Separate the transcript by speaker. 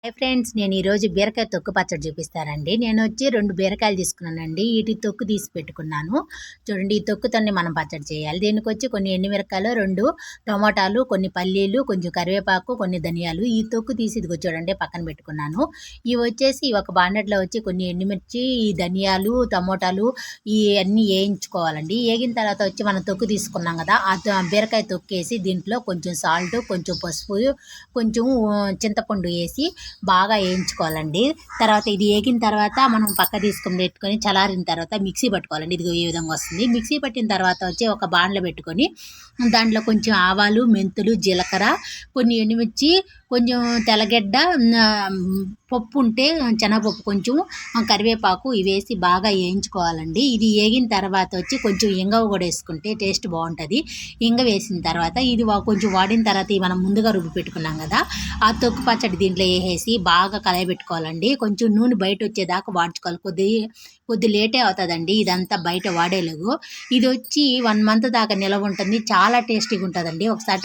Speaker 1: Hi friends, నేను ఈరోజు బీరకాయ తొక్కు పచ్చడి చూపిస్తానండి. నేను వచ్చి 2 బీరకాయలు తీసుకున్నానండి. వీటి తొక్కు తీసి పెట్టుకున్నాను. చూడండి, ఈ తొక్కుతోనే మనం పచ్చడి చేయాలి. దీనికి వచ్చి కొన్ని ఎండుమిరపకాయలు, 2 టమాటాలు, కొన్ని పల్లీలు, కొంచెం కరివేపాకు, కొన్ని ధనియాలు. ఈ తొక్కు తీసి ఇదిగో చూడండి పక్కన పెట్టుకున్నాను. ఇవి వచ్చేసి ఒక బాండెట్లో వచ్చి కొన్ని ఎండుమిర్చి, ఈ ధనియాలు, టమోటాలు ఇవన్నీ వేయించుకోవాలండి. వేగిన తర్వాత వచ్చి మనం తొక్కు తీసుకున్నాం కదా, ఆ బీరకాయ తొక్కేసి దీంట్లో కొంచెం సాల్ట్, కొంచెం పసుపు, కొంచెం చింతపండు వేసి బాగా వేయించుకోవాలండి. తర్వాత ఇది వేగిన తర్వాత మనం పక్క తీసుకొని పెట్టుకొని చల్లారిన తర్వాత మిక్సీ పట్టుకోవాలండి. ఇది ఈ విధంగా వస్తుంది. మిక్సీ పట్టిన తర్వాత వచ్చి ఒక బాండ్లో పెట్టుకొని దాంట్లో కొంచెం ఆవాలు, మెంతులు, జీలకర్ర, కొన్ని ఎండుమిర్చి, కొంచెం తెల్లగడ్డ, పప్పు ఉంటే శనగపప్పు, కొంచెం కరివేపాకు ఇవేసి బాగా వేయించుకోవాలండి. ఇది వేగిన తర్వాత వచ్చి కొంచెం ఇంగవ కూడా వేసుకుంటే టేస్ట్ బాగుంటుంది. ఇంగ వేసిన తర్వాత ఇది కొంచెం వాడిన తర్వాత మనం ముందుగా రుబ్బి పెట్టుకున్నాం కదా, ఆ తొక్కు పచ్చడి దీంట్లో వేసేసి బాగా కలయబెట్టుకోవాలండి. కొంచెం నూనె బయట వచ్చేదాకా వాడ్చుకోవాలి. కొద్ది లేటే అవుతుందండి ఇదంతా బయట వాడేలాగు. ఇది వచ్చి 1 మంత్ దాకా నిలవ ఉంటుంది. చాలా టేస్టీగా ఉంటుందండి. ఒకసారి